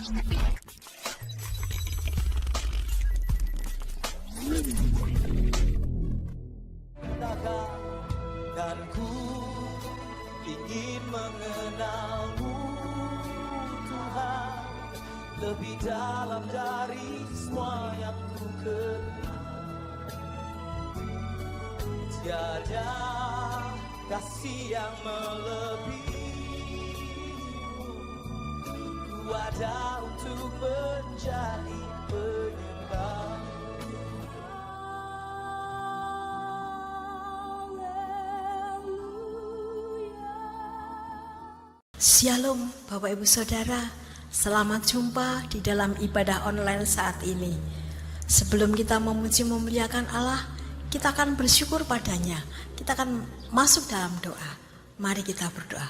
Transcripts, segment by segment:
Dan ku ingin mengenalmu Tuhan, lebih dalam dari semua yang ku kenal. Tiada kasih yang melebihimu, ku ada untuk menjadi penyembah. Shalom Bapak Ibu Saudara, selamat jumpa di dalam ibadah online saat ini. Sebelum kita memuji memuliakan Allah, kita akan bersyukur padanya. Kita akan masuk dalam doa. Mari kita berdoa.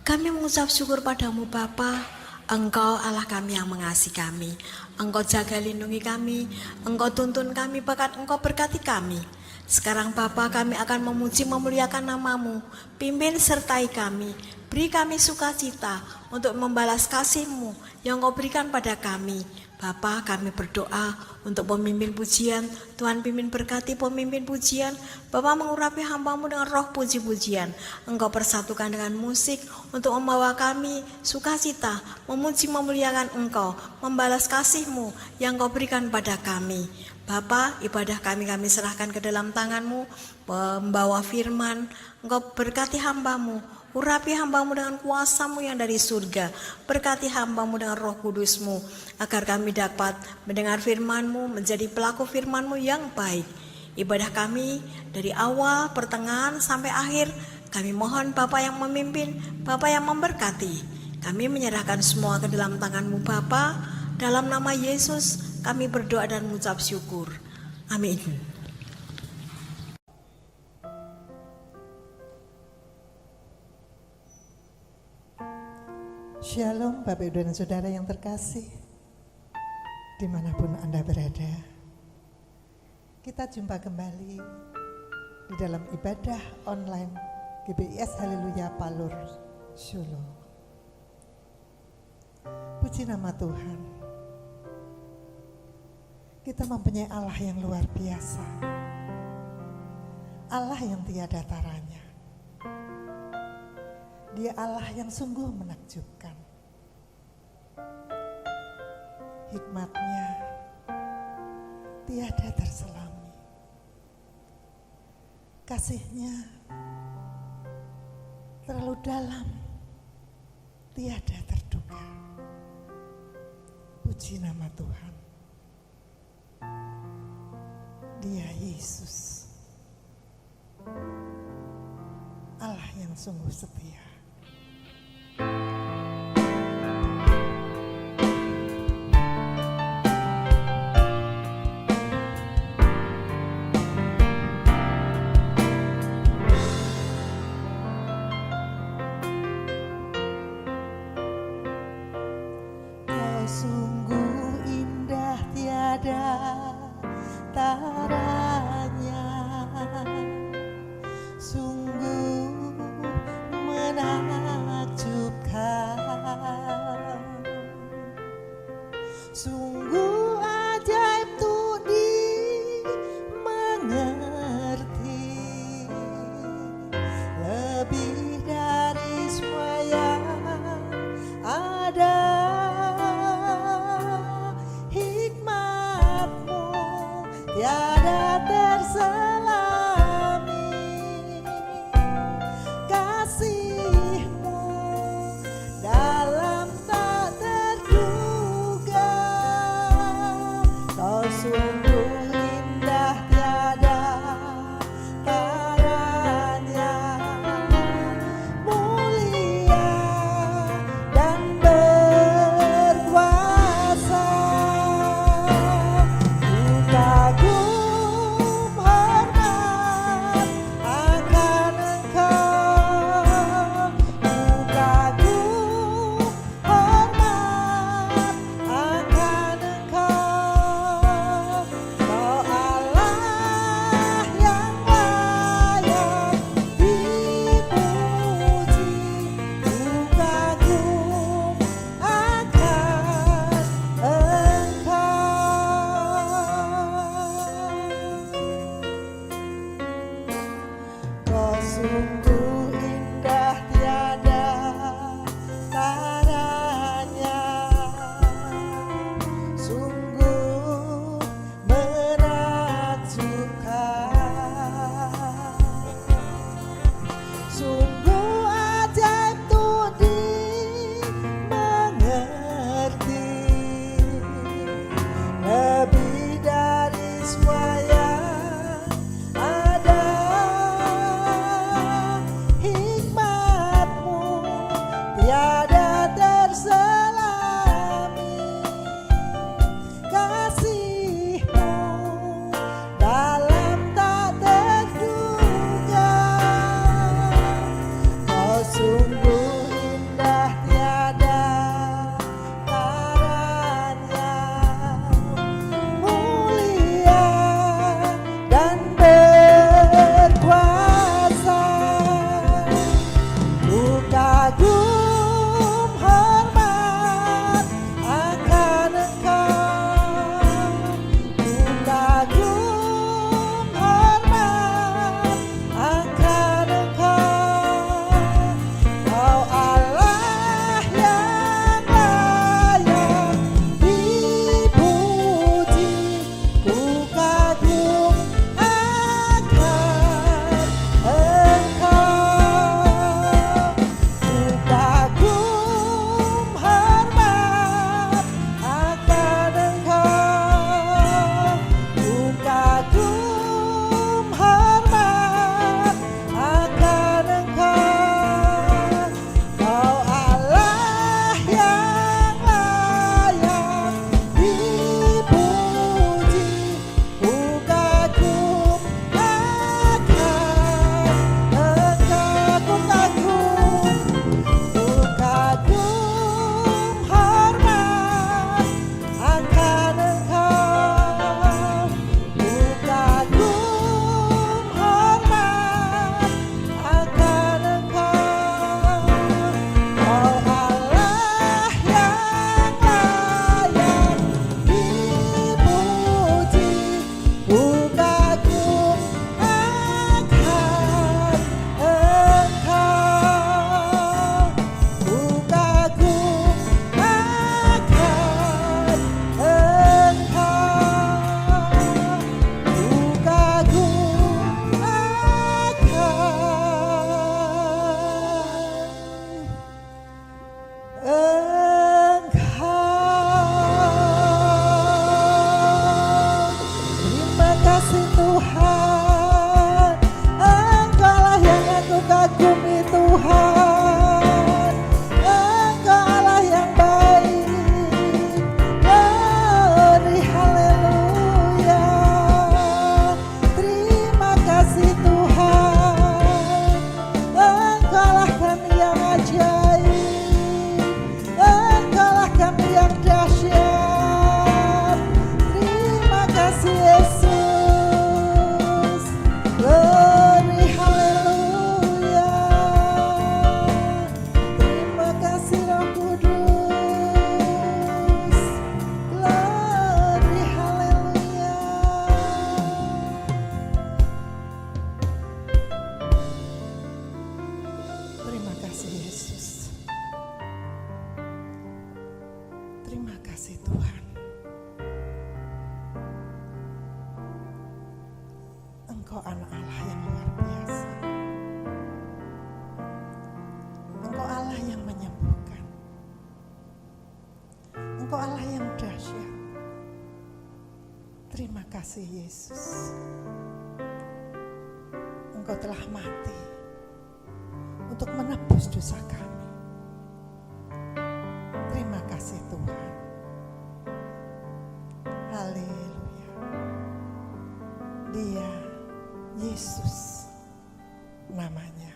Kami mengucap syukur padamu Bapa, Engkau Allah kami yang mengasihi kami. Engkau jaga lindungi kami, Engkau tuntun kami, bahkan Engkau berkati kami. Sekarang Bapa, kami akan memuji memuliakan namamu. Pimpin sertai kami, beri kami sukacita untuk membalas kasih-Mu yang Kau berikan pada kami. Bapa, kami berdoa untuk pemimpin pujian. Tuhan pimpin berkati pemimpin pujian. Bapa mengurapi hamba-Mu dengan roh puji-pujian. Engkau persatukan dengan musik untuk membawa kami sukacita, memuji memuliakan Engkau, membalas kasih-Mu yang Kau berikan pada kami. Bapa, ibadah kami serahkan ke dalam tangan-Mu, membawa firman. Engkau berkati hamba-Mu, urapi hamba-Mu dengan kuasa-Mu yang dari surga. Berkati hamba-Mu dengan roh kudus-Mu, agar kami dapat mendengar firman-Mu, menjadi pelaku firman-Mu yang baik. Ibadah kami dari awal, pertengahan, sampai akhir, kami mohon Bapa yang memimpin, Bapa yang memberkati. Kami menyerahkan semua ke dalam tangan-Mu Bapa. Dalam nama Yesus kami berdoa dan mengucap syukur. Amin. Shalom Bapak Ibu dan Saudara yang terkasih, dimanapun Anda berada. Kita jumpa kembali di dalam ibadah online GBIS Haleluya Palur Solo. Puji nama Tuhan. Kita mempunyai Allah yang luar biasa, Allah yang tiada taranya. Dia Allah yang sungguh menakjubkan. Hikmat-Nya tiada terselami. Kasih-Nya terlalu dalam, tiada terduga. Puji nama Tuhan. Dia Yesus, Allah yang sungguh setia. Kau sungguh indah tiada taranya, sungguh menakjubkan, sungguh ajaib tuh dimengerti, lebih dari semua yang ada. Tiada terselami, kasih-Mu dalam tak terduga. Kau sungguh indah tiada taranya, mulia dan berkuasa. Ku kagum Terima kasih Yesus. Engkau telah mati untuk menebus dosa kami. Terima kasih Tuhan. Haleluya. Dia Yesus namanya.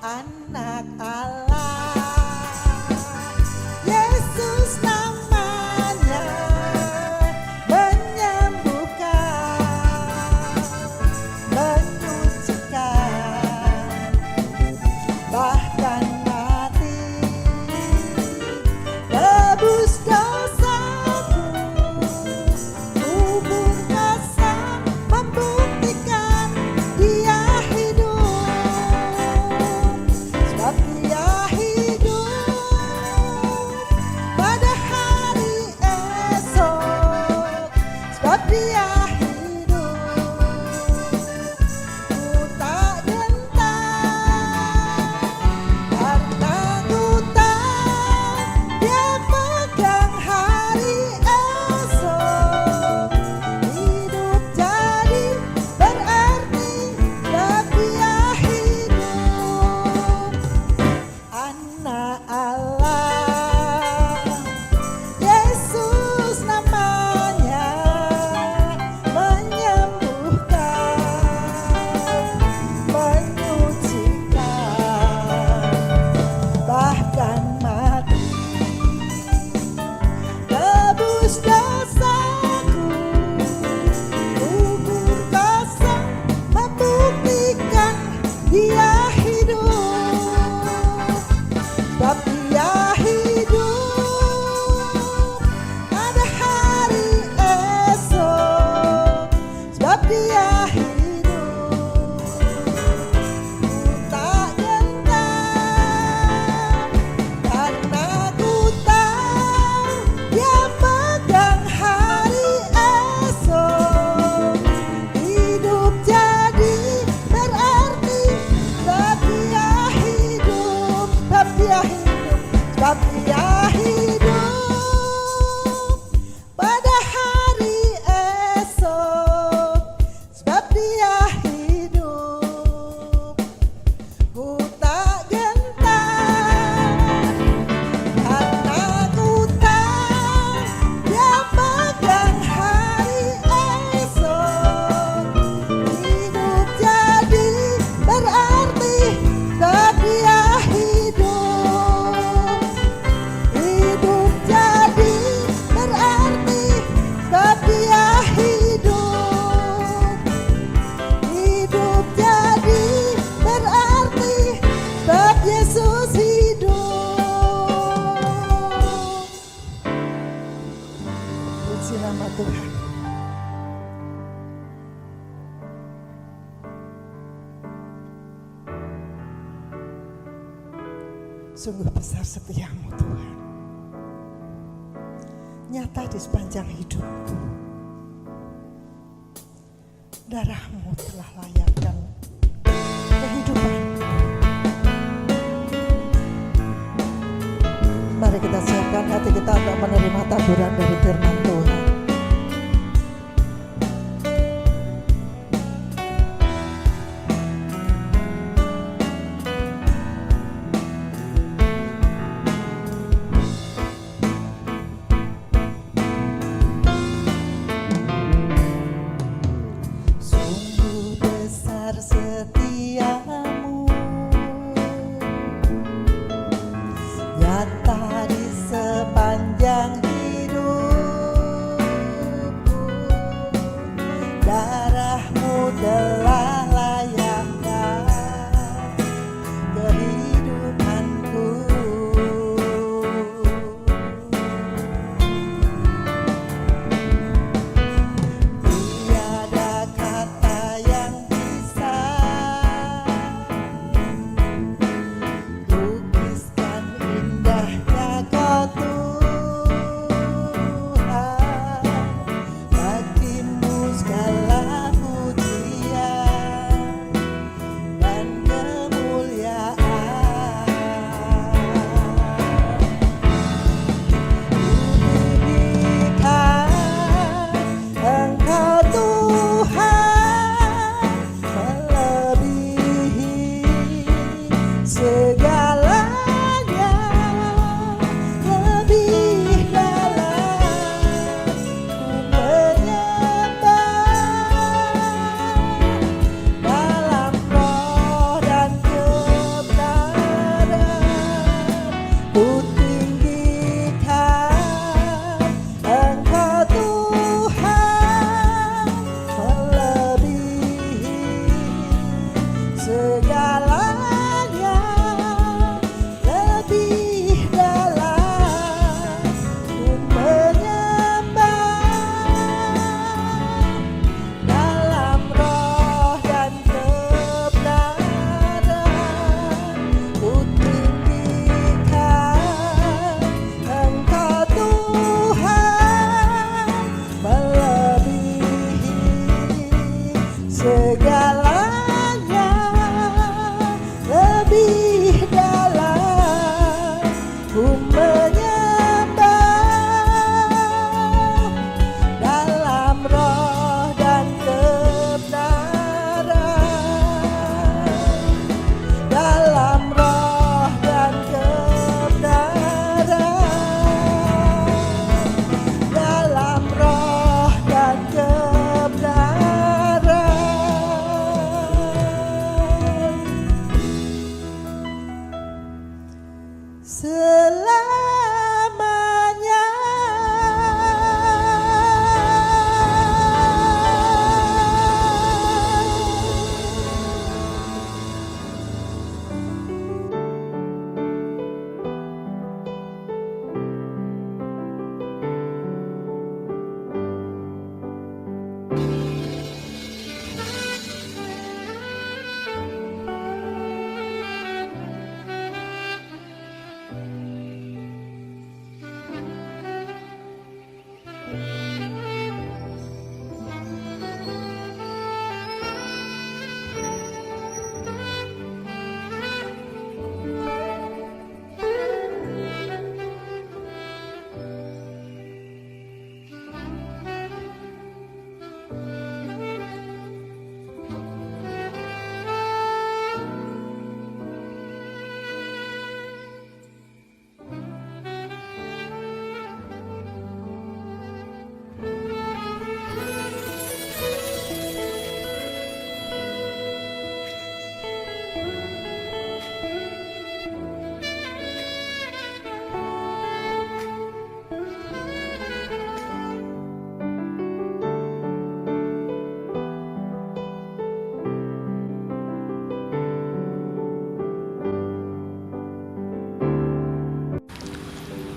Anak Allah, Yesus namanya, menyembuhkan, menyucikan, bahkan mati, tebus dosaku, kubur kosong, membuktikan Dia hidup. Sebab Dia hidup pada hari esok. Sebab Dia hidup, ku tak gentar, karena ku tahu Dia pegang hari esok. Hidup jadi berarti, sebab Dia hidup. Anak Allah, Yesus namanya, menyembuhkan, menyucikan, bahkan mati, tebus dosaku, kubur kosong, membuktikan Dia hidup. Sebab Dia hidup pada hari esok. Sebab Dia hidup, ku tak gentar, karena ku tahu Dia pegang hari esok. Hidup jadi berarti, sebab Dia hidup. Sebab Dia hidup, sebab Dia hidup pada hari esok. Sebab Dia hidup, ku tak gentar, karena ku tahu Dia pegang hari esok. Hidup jadi berarti, sebab Dia hidup. Hidup jadi berarti, sebab Dia hidup. Hidup jadi berarti, sebab Yesus hidup. Puji nama Tuhan. Sungguh besar setiamu Tuhan, nyata di sepanjang hidupku. Darahmu telah layakkan kehidupanku. Mari kita siapkan hati kita untuk menerima taburan dari firman Tuhan. Sungguh besar setiamu, nyata di sepanjang hidup.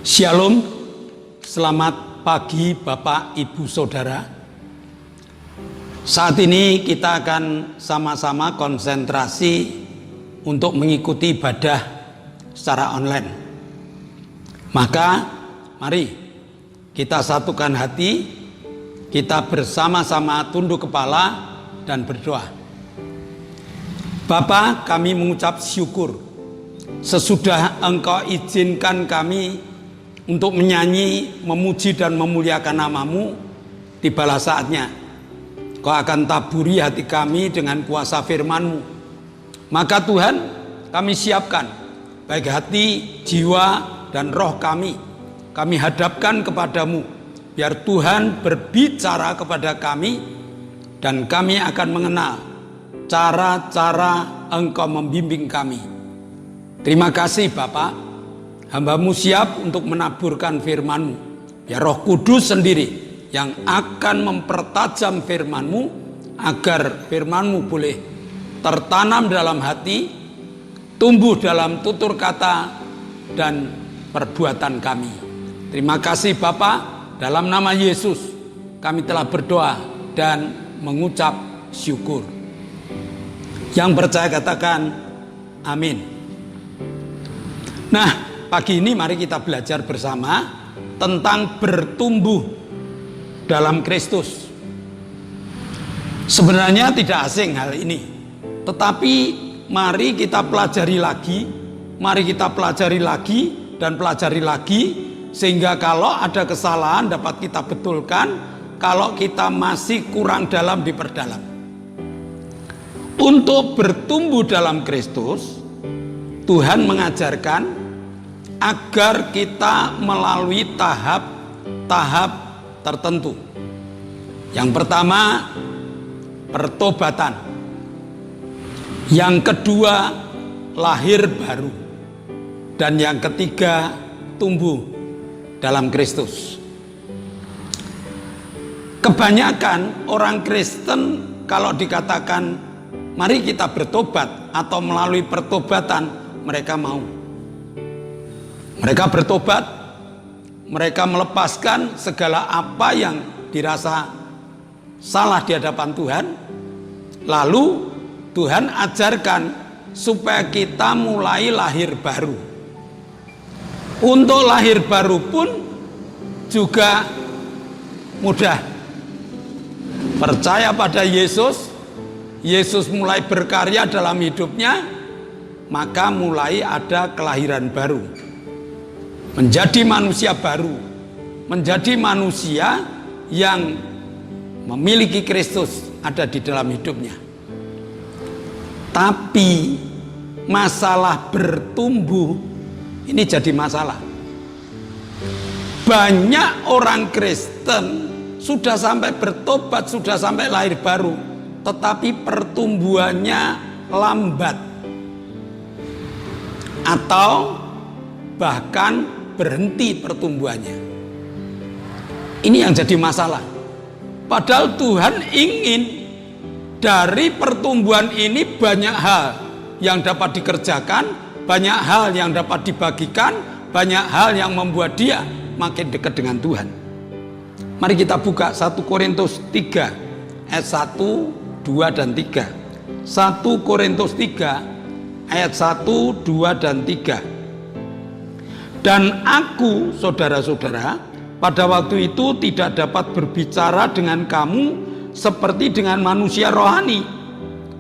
Shalom, selamat pagi Bapak, Ibu, Saudara. Saat ini kita akan sama-sama konsentrasi untuk mengikuti ibadah secara online. Maka mari kita satukan hati, kita bersama-sama tunduk kepala dan berdoa. Bapa, kami mengucap syukur sesudah Engkau izinkan kami untuk menyanyi, memuji dan memuliakan nama-Mu. Tibalah saatnya Kau akan taburi hati kami dengan kuasa firman-Mu. Maka Tuhan, kami siapkan baik hati, jiwa dan roh kami hadapkan kepadamu, biar Tuhan berbicara kepada kami dan kami akan mengenal cara-cara Engkau membimbing kami. Terima kasih Bapak. Hamba-Mu siap untuk menaburkan firman-Mu. Biar Roh Kudus sendiri yang akan mempertajam firman-Mu, agar firman-Mu boleh tertanam dalam hati, tumbuh dalam tutur kata dan perbuatan kami. Terima kasih Bapa, dalam nama Yesus kami telah berdoa dan mengucap syukur. Yang percaya katakan amin. Nah, pagi ini mari kita belajar bersama tentang bertumbuh dalam Kristus. Sebenarnya tidak asing hal ini, tetapi mari kita pelajari lagi dan pelajari lagi, sehingga kalau ada kesalahan dapat kita betulkan, kalau kita masih kurang dalam diperdalam. Untuk bertumbuh dalam Kristus, Tuhan mengajarkan agar kita melalui tahap-tahap tertentu. Yang pertama, pertobatan. Yang kedua, lahir baru. Dan yang ketiga, tumbuh dalam Kristus. Kebanyakan orang Kristen kalau dikatakan mari kita bertobat atau melalui pertobatan, mereka mau. Mereka bertobat, mereka melepaskan segala apa yang dirasa salah di hadapan Tuhan. Lalu Tuhan ajarkan supaya kita mulai lahir baru. Untuk lahir baru pun juga mudah. Percaya pada Yesus, Yesus mulai berkarya dalam hidupnya, maka mulai ada kelahiran baru. Menjadi manusia baru, menjadi manusia yang memiliki Kristus ada di dalam hidupnya. Tapi masalah bertumbuh ini jadi masalah. Banyak orang Kristen sudah sampai bertobat, sudah sampai lahir baru, tetapi pertumbuhannya lambat atau bahkan berhenti pertumbuhannya. Ini yang jadi masalah. Padahal Tuhan ingin dari pertumbuhan ini banyak hal yang dapat dikerjakan, banyak hal yang dapat dibagikan, banyak hal yang membuat dia makin dekat dengan Tuhan. Mari kita buka 1 Korintus 3 ayat 1, 2 dan 3. 1 Korintus 3 ayat 1, 2 dan 3. Dan aku, saudara-saudara, pada waktu itu tidak dapat berbicara dengan kamu seperti dengan manusia rohani,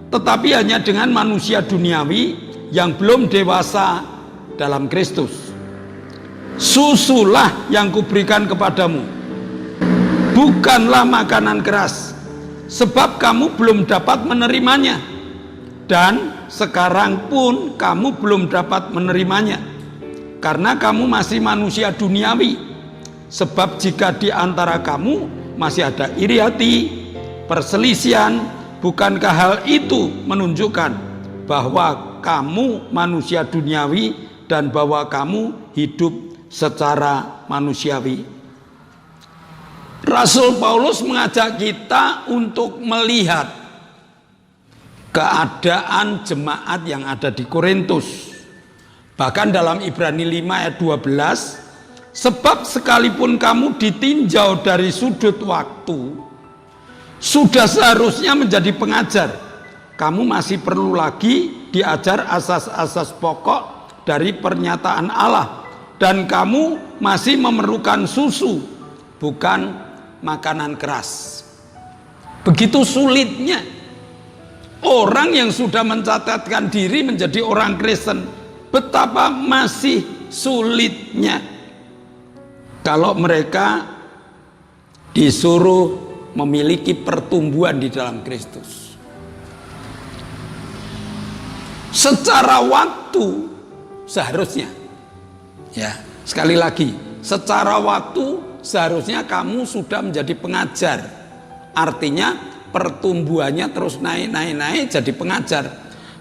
tetapi hanya dengan manusia duniawi yang belum dewasa dalam Kristus. Susulah yang kuberikan kepadamu, bukanlah makanan keras, sebab kamu belum dapat menerimanya, dan sekarang pun kamu belum dapat menerimanya, karena kamu masih manusia duniawi. Sebab jika di antara kamu masih ada iri hati, perselisihan, bukankah hal itu menunjukkan bahwa kamu manusia duniawi dan bahwa kamu hidup secara manusiawi? Rasul Paulus mengajak kita untuk melihat keadaan jemaat yang ada di Korintus. Bahkan dalam Ibrani 5 ayat 12, Sebab sekalipun kamu ditinjau dari sudut waktu, sudah seharusnya menjadi pengajar. Kamu masih perlu lagi diajar asas-asas pokok dari pernyataan Allah. Dan kamu masih memerlukan susu, bukan makanan keras. Begitu sulitnya orang yang sudah mencatatkan diri menjadi orang Kristen. Betapa masih sulitnya kalau mereka disuruh memiliki pertumbuhan di dalam Kristus. Secara waktu seharusnya, ya sekali lagi, secara waktu seharusnya kamu sudah menjadi pengajar. Artinya pertumbuhannya terus naik jadi pengajar.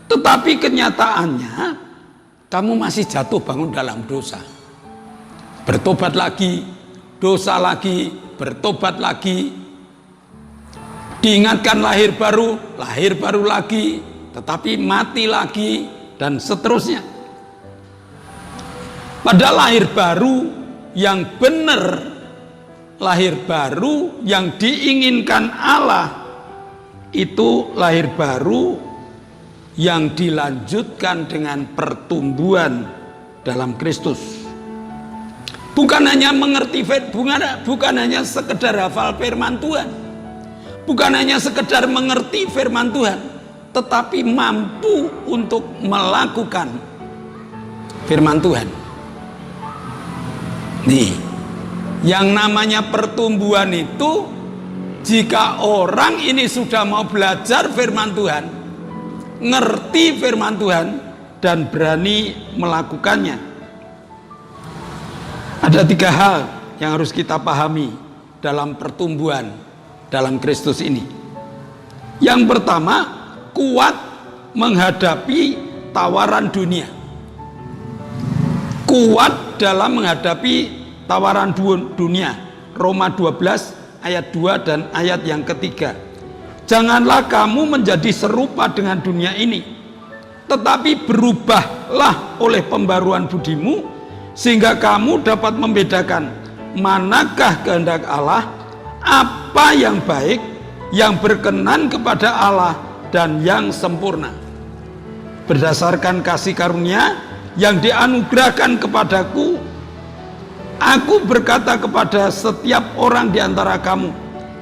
Tetapi kenyataannya kamu masih jatuh bangun dalam dosa. Bertobat lagi, dosa lagi, bertobat lagi. Diingatkan lahir baru lagi, tetapi mati lagi, dan seterusnya. Padahal lahir baru yang benar, lahir baru yang diinginkan Allah, itu lahir baru yang dilanjutkan dengan pertumbuhan dalam Kristus. Bukan hanya mengerti, bukan hanya sekedar hafal firman Tuhan, bukan hanya sekedar mengerti firman Tuhan, tetapi mampu untuk melakukan firman Tuhan. Nih, yang namanya pertumbuhan itu, jika orang ini sudah mau belajar firman Tuhan, ngerti firman Tuhan, dan berani melakukannya. Ada 3 hal yang harus kita pahami dalam pertumbuhan dalam Kristus ini. Yang pertama, kuat menghadapi tawaran dunia. Kuat dalam menghadapi tawaran dunia. Roma 12 ayat 2 dan ayat yang ketiga. Janganlah kamu menjadi serupa dengan dunia ini, tetapi berubahlah oleh pembaruan budimu, sehingga kamu dapat membedakan manakah kehendak Allah, apa yang baik, yang berkenan kepada Allah, dan yang sempurna. Berdasarkan kasih karunia yang dianugerahkan kepadaku, aku berkata kepada setiap orang di antara kamu,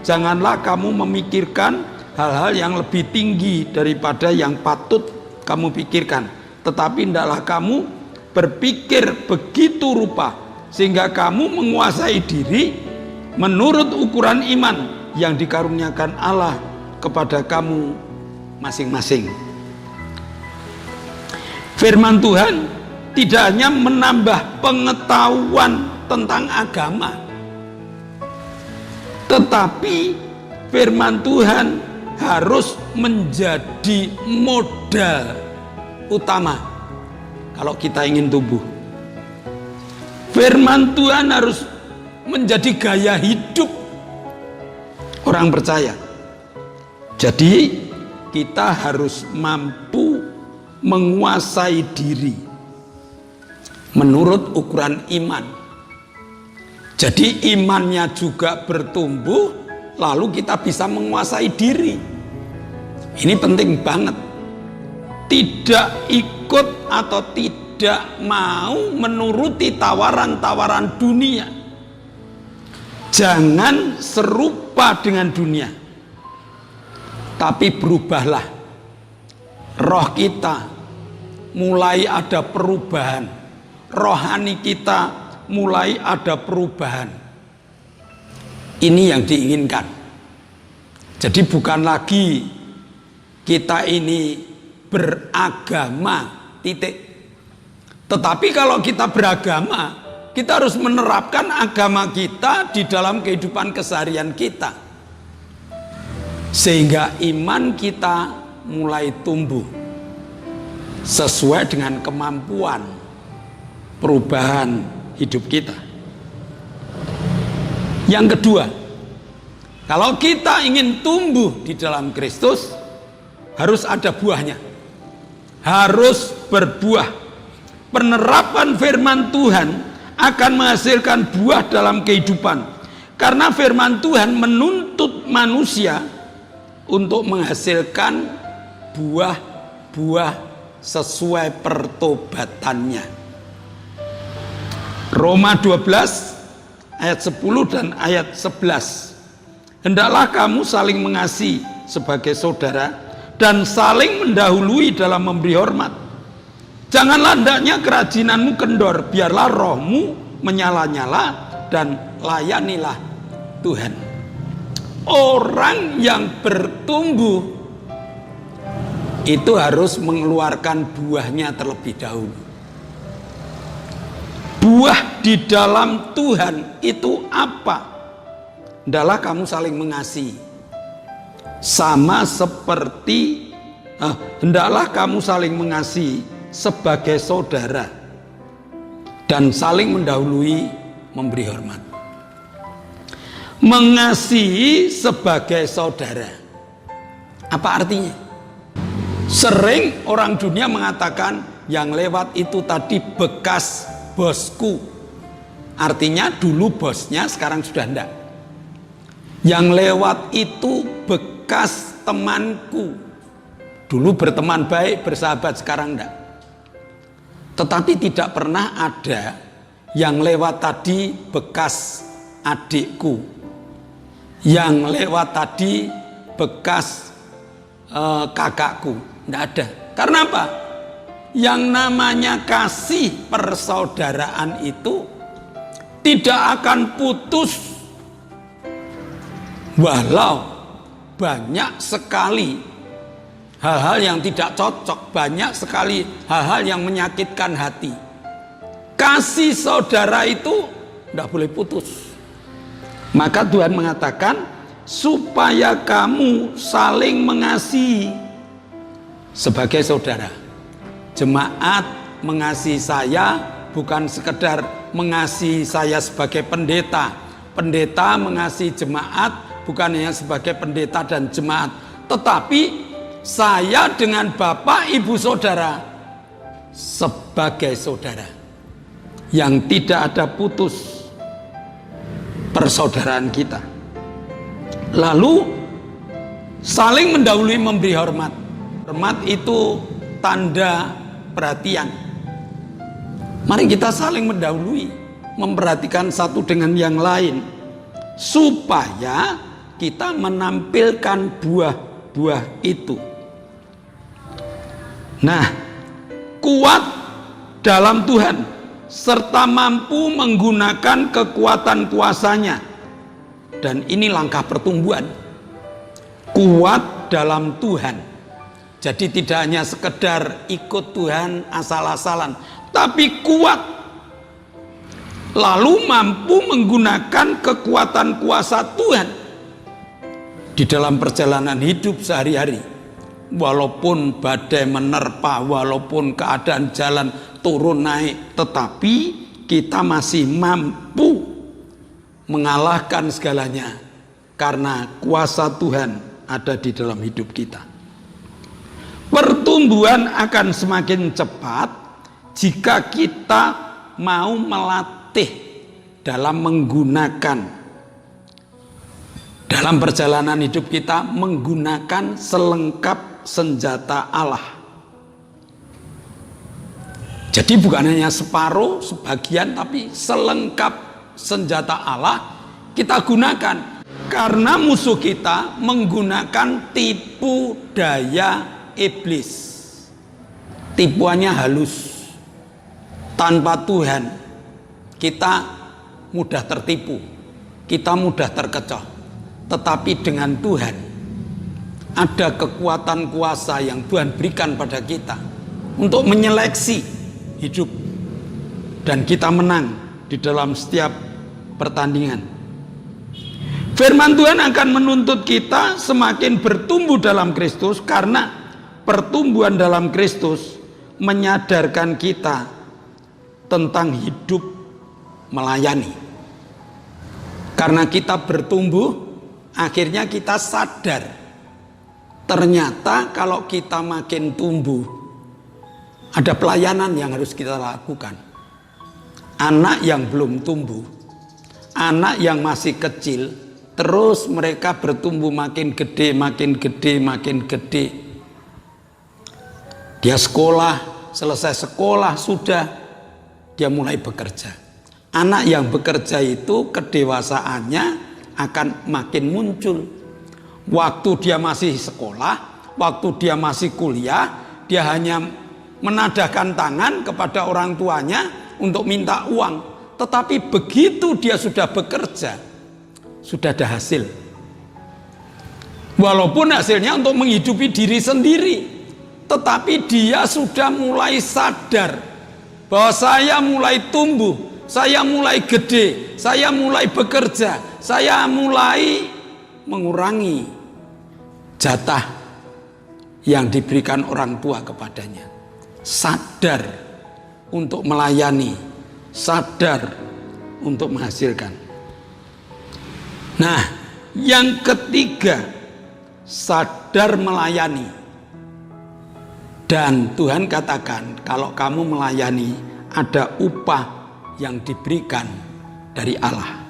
janganlah kamu memikirkan hal-hal yang lebih tinggi daripada yang patut kamu pikirkan, tetapi hendaklah kamu berpikir begitu rupa sehingga kamu menguasai diri menurut ukuran iman yang dikaruniakan Allah kepada kamu masing-masing. Firman Tuhan tidak hanya menambah pengetahuan tentang agama, tetapi firman Tuhan harus menjadi modal utama kalau kita ingin tumbuh. Firman Tuhan harus menjadi gaya hidup orang percaya. Jadi kita harus mampu menguasai diri menurut ukuran iman. Jadi imannya juga bertumbuh, lalu kita bisa menguasai diri. Ini penting banget. Tidak ikut atau tidak mau menuruti tawaran-tawaran dunia. Jangan serupa dengan dunia, tapi berubahlah. Roh kita mulai ada perubahan, rohani kita mulai ada perubahan. Ini yang diinginkan. Jadi bukan lagi kita ini beragama, titik. Tetapi kalau kita beragama, kita harus menerapkan agama kita di dalam kehidupan keseharian kita, sehingga iman kita mulai tumbuh sesuai dengan kemampuan perubahan hidup kita. Yang kedua, kalau kita ingin tumbuh di dalam Kristus, harus ada buahnya, harus berbuah. Penerapan firman Tuhan akan menghasilkan buah dalam kehidupan. Karena firman Tuhan menuntut manusia untuk menghasilkan buah-buah sesuai pertobatannya. Roma 12 ayat 10 dan ayat 11. Hendaklah kamu saling mengasihi sebagai saudara dan saling mendahului dalam memberi hormat. Janganlah hendaknya kerajinanmu kendor, biarlah rohmu menyala-nyala dan layanilah Tuhan. Orang yang bertumbuh itu harus mengeluarkan buahnya terlebih dahulu. Buah di dalam Tuhan itu apa? Hendaklah kamu saling mengasihi. Sama seperti hendaklah kamu saling mengasihi sebagai saudara dan saling mendahului memberi hormat. Mengasihi sebagai saudara. Apa artinya? Sering orang dunia mengatakan yang lewat itu tadi bekas bosku. Artinya dulu bosnya, sekarang sudah enggak. Yang lewat itu bekas temanku. Dulu berteman baik, bersahabat, sekarang enggak. Tetapi tidak pernah ada yang lewat tadi bekas adikku. Yang lewat tadi bekas kakakku. Enggak ada. Karena apa? Yang namanya kasih persaudaraan itu tidak akan putus walau banyak sekali hal-hal yang tidak cocok, banyak sekali hal-hal yang menyakitkan hati. Kasih saudara itu tidak boleh putus. Maka Tuhan mengatakan supaya kamu saling mengasihi sebagai saudara. Jemaat mengasihi saya bukan sekedar mengasihi saya sebagai pendeta. Pendeta mengasihi jemaat bukan hanya sebagai pendeta dan jemaat, tetapi saya dengan Bapak Ibu Saudara sebagai saudara yang tidak ada putus persaudaraan kita. Lalu saling mendahului memberi hormat. Hormat itu tanda perhatian. Mari kita saling mendahului, memperhatikan satu dengan yang lain, supaya kita menampilkan buah-buah itu. Nah, kuat dalam Tuhan serta mampu menggunakan kekuatan kuasanya. Dan ini langkah pertumbuhan. Kuat dalam Tuhan. Jadi tidak hanya sekedar ikut Tuhan asal-asalan, tapi kuat. Lalu mampu menggunakan kekuatan kuasa Tuhan di dalam perjalanan hidup sehari-hari. Walaupun badai menerpa, walaupun keadaan jalan turun naik, tetapi kita masih mampu mengalahkan segalanya karena kuasa Tuhan ada di dalam hidup kita. Pertumbuhan akan semakin cepat jika kita mau melatih dalam menggunakan, dalam perjalanan hidup kita menggunakan selengkap senjata Allah. Jadi bukan hanya separuh, sebagian, tapi selengkap senjata Allah kita gunakan. Karena musuh kita menggunakan tipu daya iblis. Tipuannya halus. Tanpa Tuhan kita mudah tertipu, kita mudah terkecoh. Tetapi dengan Tuhan ada kekuatan kuasa yang Tuhan berikan pada kita untuk menyeleksi hidup, dan kita menang di dalam setiap pertandingan. Firman Tuhan akan menuntut kita semakin bertumbuh dalam Kristus, karena pertumbuhan dalam Kristus menyadarkan kita tentang hidup melayani. Karena kita bertumbuh, akhirnya kita sadar ternyata kalau kita makin tumbuh ada pelayanan yang harus kita lakukan. anak yang belum tumbuh, anak yang masih kecil, terus mereka bertumbuh makin gede, makin gede, makin gede. Dia sekolah, selesai sekolah sudah, dia mulai bekerja. Anak yang bekerja itu kedewasaannya akan makin muncul. Waktu dia masih sekolah, waktu dia masih kuliah, dia hanya menadahkan tangan kepada orang tuanya untuk minta uang. Tetapi begitu dia sudah bekerja, sudah ada hasil. Walaupun hasilnya untuk menghidupi diri sendiri, tetapi dia sudah mulai sadar bahwa saya mulai tumbuh, saya mulai gede, saya mulai bekerja, saya mulai mengurangi jatah yang diberikan orang tua kepadanya. Sadar untuk melayani, sadar untuk menghasilkan. Nah, yang ketiga, sadar melayani. Dan Tuhan katakan, kalau kamu melayani, ada upah yang diberikan dari Allah.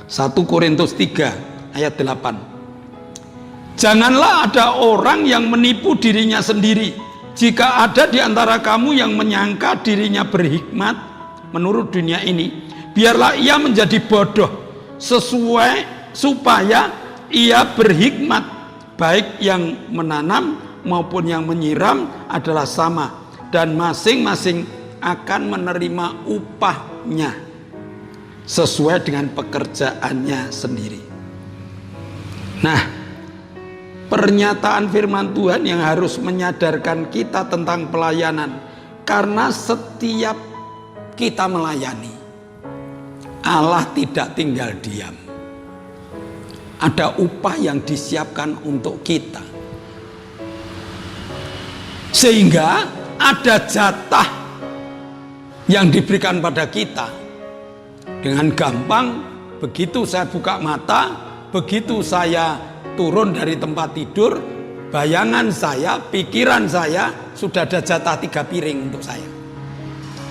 1 Korintus 3 ayat 8. Janganlah ada orang yang menipu dirinya sendiri. Jika ada di antara kamu yang menyangka dirinya berhikmat menurut dunia ini, biarlah ia menjadi bodoh supaya ia berhikmat. Baik yang menanam maupun yang menyiram adalah sama, dan masing-masing akan menerima upahnya sesuai dengan pekerjaannya sendiri. Nah, pernyataan firman Tuhan yang harus menyadarkan kita tentang pelayanan, karena setiap kita melayani, Allah tidak tinggal diam. Ada upah yang disiapkan untuk kita, sehingga ada jatah yang diberikan pada kita. Dengan gampang, begitu saya buka mata, begitu saya turun dari tempat tidur, bayangan saya, pikiran saya, sudah ada jatah 3 piring untuk saya.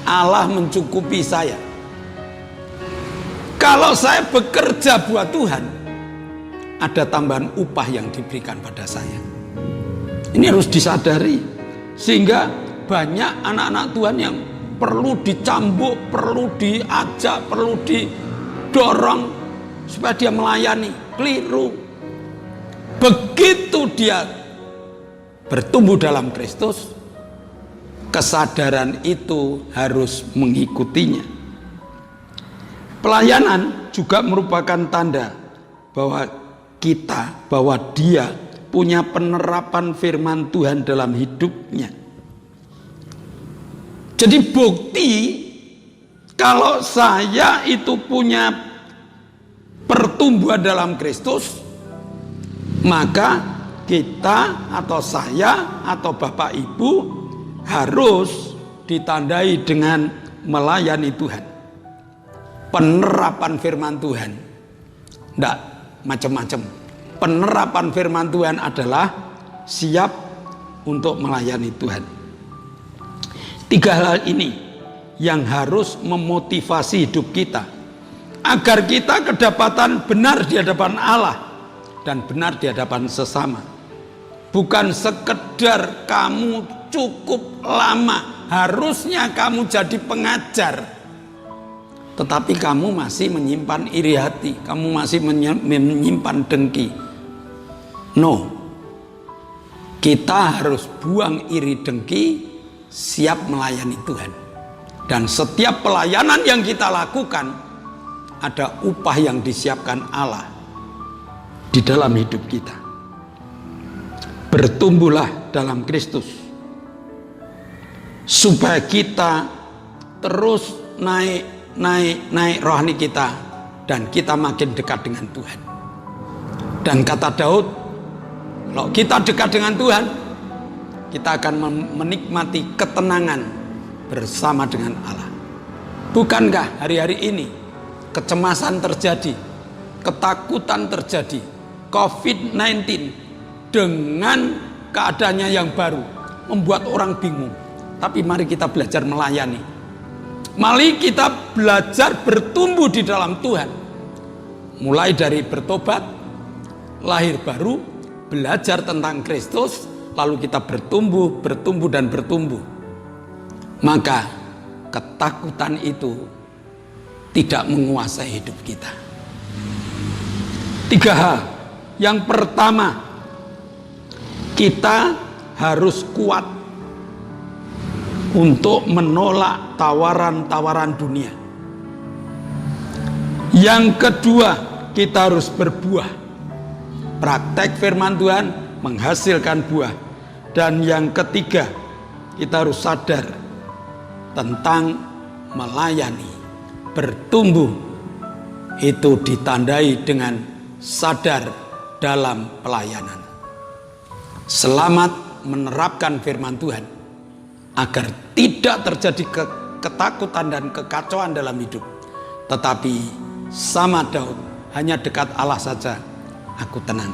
Allah mencukupi saya. Kalau saya bekerja buat Tuhan, ada tambahan upah yang diberikan pada saya. Ini harus disadari, sehingga banyak anak-anak Tuhan yang perlu dicambuk, perlu diajak, perlu didorong supaya dia melayani. Keliru. Begitu dia bertumbuh dalam Kristus, kesadaran itu harus mengikutinya. Pelayanan juga merupakan tanda bahwa dia punya penerapan firman Tuhan dalam hidupnya. Jadi bukti kalau saya itu punya pertumbuhan dalam Kristus, maka kita atau saya atau Bapak Ibu harus ditandai dengan melayani Tuhan. Penerapan firman Tuhan tidak macam-macam. Penerapan firman Tuhan adalah siap untuk melayani Tuhan. 3 hal ini yang harus memotivasi hidup kita, agar kita kedapatan benar di hadapan Allah dan benar di hadapan sesama. Bukan sekedar kamu cukup lama, harusnya kamu jadi pengajar, tetapi kamu masih menyimpan iri hati, kamu masih menyimpan dengki. No, kita harus buang iri dengki, siap melayani Tuhan. Dan setiap pelayanan yang kita lakukan, ada upah yang disiapkan Allah di dalam hidup kita. Bertumbuhlah dalam Kristus, supaya kita terus naik rohani kita, dan kita makin dekat dengan Tuhan. Dan kata Daud, kalau kita dekat dengan Tuhan, kita akan menikmati ketenangan bersama dengan Allah. Bukankah hari-hari ini kecemasan terjadi, ketakutan terjadi, COVID-19 dengan keadaannya yang baru membuat orang bingung. Tapi mari kita belajar melayani. Mari kita belajar bertumbuh di dalam Tuhan. Mulai dari bertobat, lahir baru, belajar tentang Kristus, lalu kita bertumbuh, dan bertumbuh. Maka ketakutan itu tidak menguasai hidup kita. 3 hal. Yang pertama, kita harus kuat untuk menolak tawaran-tawaran dunia. Yang kedua, kita harus berbuah. Praktek firman Tuhan menghasilkan buah. Dan yang ketiga, kita harus sadar tentang melayani. Bertumbuh itu ditandai dengan sadar dalam pelayanan. Selamat menerapkan firman Tuhan agar tidak terjadi ketakutan dan kekacauan dalam hidup. Tetapi sama Daud, hanya dekat Allah saja aku tenang.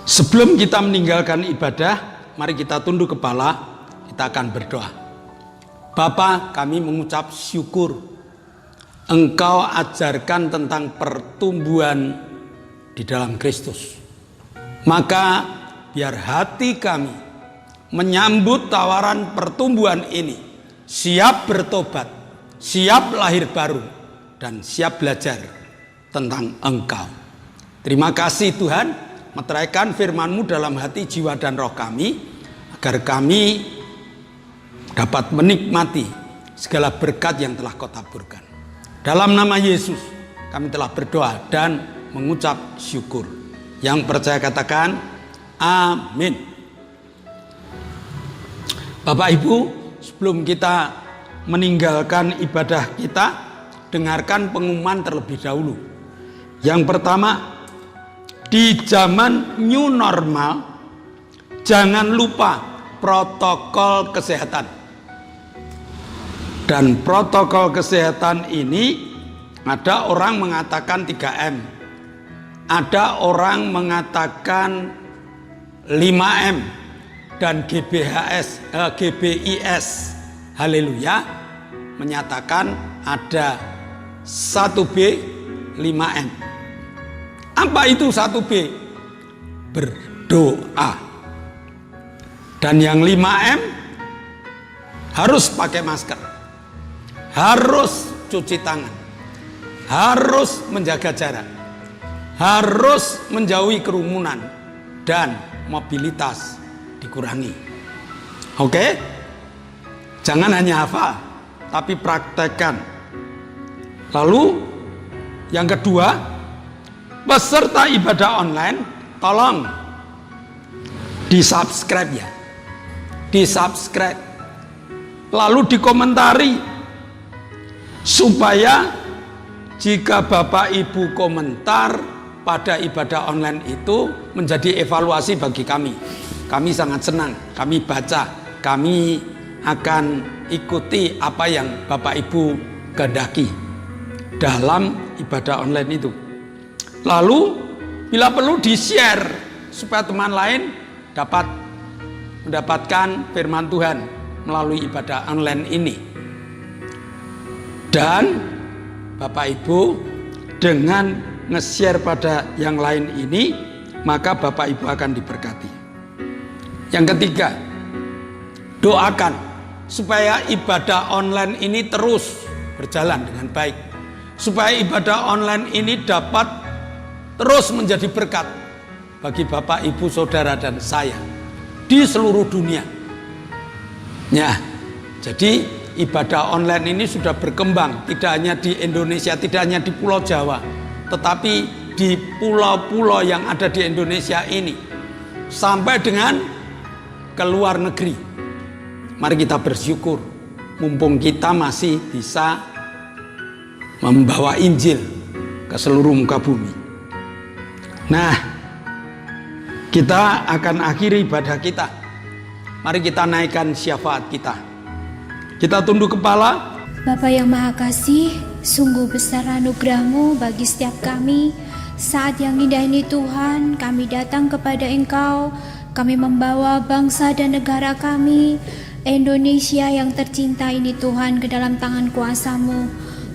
Sebelum kita meninggalkan ibadah, mari kita tunduk kepala, kita akan berdoa. Bapa, kami mengucap syukur Engkau ajarkan tentang pertumbuhan di dalam Kristus. Maka biar hati kami menyambut tawaran pertumbuhan ini, siap bertobat, siap lahir baru, dan siap belajar tentang Engkau. Terima kasih Tuhan, meteraikan firman-Mu dalam hati, jiwa, dan roh kami, agar kami dapat menikmati segala berkat yang telah Kau taburkan. Dalam nama Yesus kami telah berdoa dan mengucap syukur. Yang percaya katakan amin. Bapak Ibu, sebelum kita meninggalkan ibadah kita, dengarkan pengumuman terlebih dahulu. Yang pertama, di zaman new normal, jangan lupa protokol kesehatan. Dan protokol kesehatan ini ada orang mengatakan 3M, ada orang mengatakan 5M, dan GBIS, haleluya, menyatakan ada 1B, 5M. Apa itu 1B? Berdoa. Dan yang 5M harus pakai masker, harus cuci tangan, harus menjaga jarak, harus menjauhi kerumunan, dan mobilitas dikurangi. Oke? Jangan hanya hafal, tapi praktekkan. Lalu yang kedua, peserta ibadah online, tolong di-subscribe ya. Di-subscribe. Lalu dikomentari, supaya jika Bapak Ibu komentar pada ibadah online itu menjadi evaluasi bagi kami. Kami sangat senang, kami baca, kami akan ikuti apa yang Bapak Ibu kehendaki dalam ibadah online itu. Lalu bila perlu di-share supaya teman lain dapat mendapatkan firman Tuhan melalui ibadah online ini. Dan Bapak Ibu dengan nge-share pada yang lain ini, maka Bapak Ibu akan diberkati. Yang ketiga, doakan supaya ibadah online ini terus berjalan dengan baik, supaya ibadah online ini dapat terus menjadi berkat bagi Bapak, Ibu, Saudara, dan saya di seluruh dunia. Ya, jadi ibadah online ini sudah berkembang, tidak hanya di Indonesia, tidak hanya di Pulau Jawa, tetapi di pulau-pulau yang ada di Indonesia ini, sampai dengan ke luar negeri. Mari kita bersyukur, mumpung kita masih bisa membawa Injil ke seluruh muka bumi. Nah, kita akan akhiri ibadah kita. Mari kita naikkan syafaat kita. Kita tunduk kepala. Bapa yang Maha Kasih, sungguh besar anugerah-Mu bagi setiap kami. Saat yang indah ini Tuhan, kami datang kepada Engkau. Kami membawa bangsa dan negara kami Indonesia yang tercinta ini Tuhan ke dalam tangan kuasa-Mu.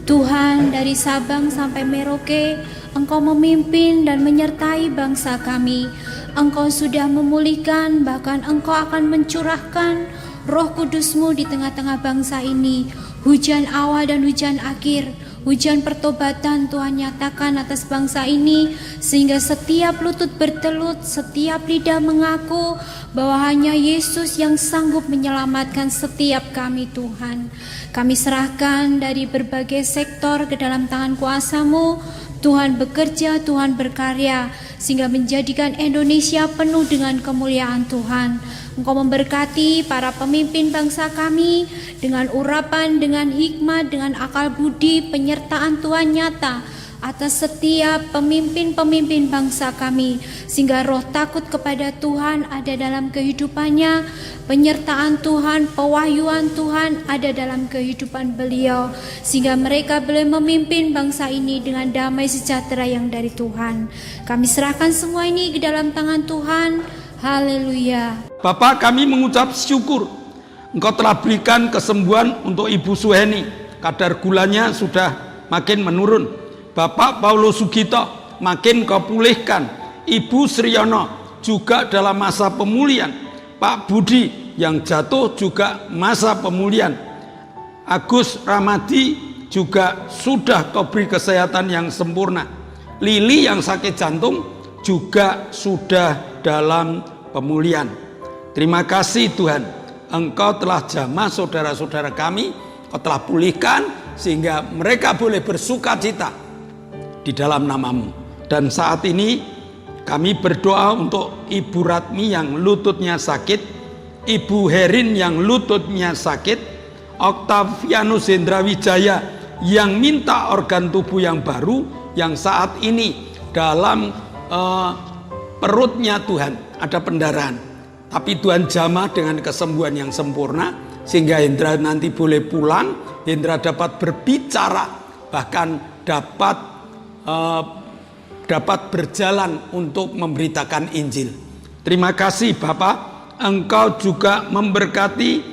Tuhan, dari Sabang sampai Merauke, Engkau memimpin dan menyertai bangsa kami. Engkau sudah memulihkan, bahkan Engkau akan mencurahkan Roh Kudus-Mu di tengah-tengah bangsa ini. Hujan awal dan hujan akhir, hujan pertobatan Tuhan nyatakan atas bangsa ini, sehingga setiap lutut bertelut, setiap lidah mengaku bahwa hanya Yesus yang sanggup menyelamatkan setiap kami Tuhan. Kami serahkan dari berbagai sektor ke dalam tangan kuasa-Mu. Tuhan bekerja, Tuhan berkarya, sehingga menjadikan Indonesia penuh dengan kemuliaan Tuhan. Engkau memberkati para pemimpin bangsa kami dengan urapan, dengan hikmat, dengan akal budi, penyertaan Tuhan nyata atas setiap pemimpin-pemimpin bangsa kami, sehingga roh takut kepada Tuhan ada dalam kehidupannya, penyertaan Tuhan, pewahyuan Tuhan ada dalam kehidupan beliau, sehingga mereka boleh memimpin bangsa ini dengan damai sejahtera yang dari Tuhan. Kami serahkan semua ini ke dalam tangan Tuhan. Haleluya. Bapak, kami mengucap syukur Engkau telah berikan kesembuhan untuk Ibu Suheni. Kadar gulanya sudah makin menurun. Bapak Paulus Sugito makin Kau pulihkan. Ibu Sriyono juga dalam masa pemulihan. Pak Budi yang jatuh juga masa pemulihan. Agus Ramadi juga sudah Kau beri kesehatan yang sempurna. Lili yang sakit jantung juga sudah dalam pemulihan. Terima kasih Tuhan, Engkau telah jamah saudara-saudara kami, Kau telah pulihkan sehingga mereka boleh bersuka cita di dalam nama-Mu. Dan saat ini kami berdoa untuk Ibu Ratmi yang lututnya sakit, Ibu Herin yang lututnya sakit, Oktavianus Hendrawijaya yang minta organ tubuh yang baru, yang saat ini dalam perutnya Tuhan ada pendarahan, tapi Tuhan jamah dengan kesembuhan yang sempurna sehingga Hendra nanti boleh pulang, Hendra dapat berbicara, bahkan dapat berjalan untuk memberitakan Injil. Terima kasih Bapak, Engkau juga memberkati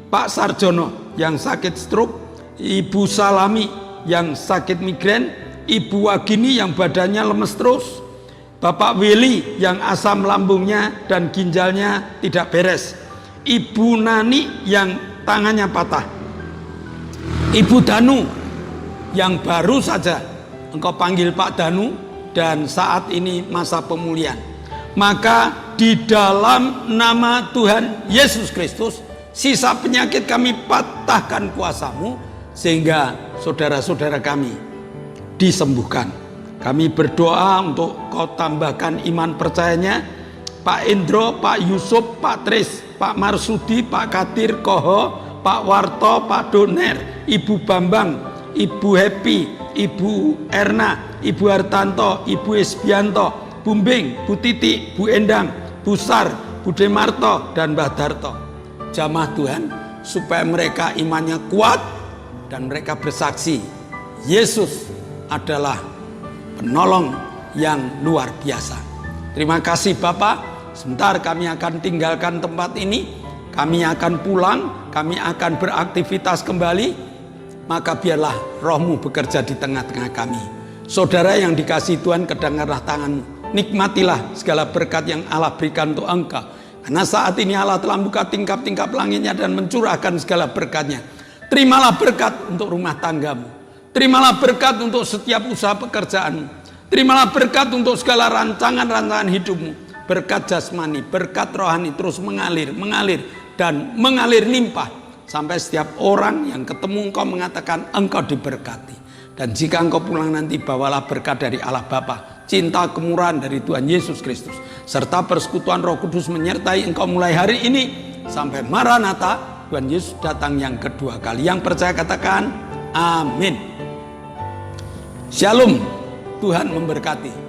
Pak Sarjono yang sakit stroke, Ibu Salami yang sakit migrain, Ibu Wagini yang badannya lemes terus, Bapak Willy yang asam lambungnya dan ginjalnya tidak beres, Ibu Nani yang tangannya patah, Ibu Danu yang baru saja Engkau panggil Pak Danu dan saat ini masa pemulihan. Maka di dalam nama Tuhan Yesus Kristus, sisa penyakit kami patahkan kuasa-Mu sehingga saudara-saudara kami disembuhkan. Kami berdoa untuk Kau tambahkan iman percayanya Pak Indro, Pak Yusuf, Pak Tris, Pak Marsudi, Pak Kadir Koho, Pak Warto, Pak Doner, Ibu Bambang, Ibu Happy, Ibu Erna, Ibu Hartanto, Ibu Esbianto, Bumbing, Bu Titi, Bu Endang, Bu Sar, Bu Demarto, dan Mbah Darto. Jamah Tuhan supaya mereka imannya kuat dan mereka bersaksi Yesus adalah penolong yang luar biasa. Terima kasih Bapak. Sebentar kami akan tinggalkan tempat ini, kami akan pulang, kami akan beraktivitas kembali. Maka biarlah Roh-Mu bekerja di tengah-tengah kami. Saudara yang dikasihi Tuhan, kedengarlah tangan-Mu, nikmatilah segala berkat yang Allah berikan untuk engkau. Karena saat ini Allah telah membuka tingkap-tingkap langitnya dan mencurahkan segala berkatnya. Terimalah berkat untuk rumah tanggamu, terimalah berkat untuk setiap usaha pekerjaanmu, terimalah berkat untuk segala rancangan-rancangan hidupmu. Berkat jasmani, berkat rohani terus mengalir dan mengalir limpah sampai setiap orang yang ketemu engkau mengatakan engkau diberkati. Dan jika engkau pulang nanti, bawalah berkat dari Allah Bapa, cinta kemurahan dari Tuhan Yesus Kristus, serta persekutuan Roh Kudus menyertai engkau mulai hari ini sampai Maranatha, Tuhan Yesus datang yang kedua kali. Yang percaya katakan amin. Shalom, Tuhan memberkati.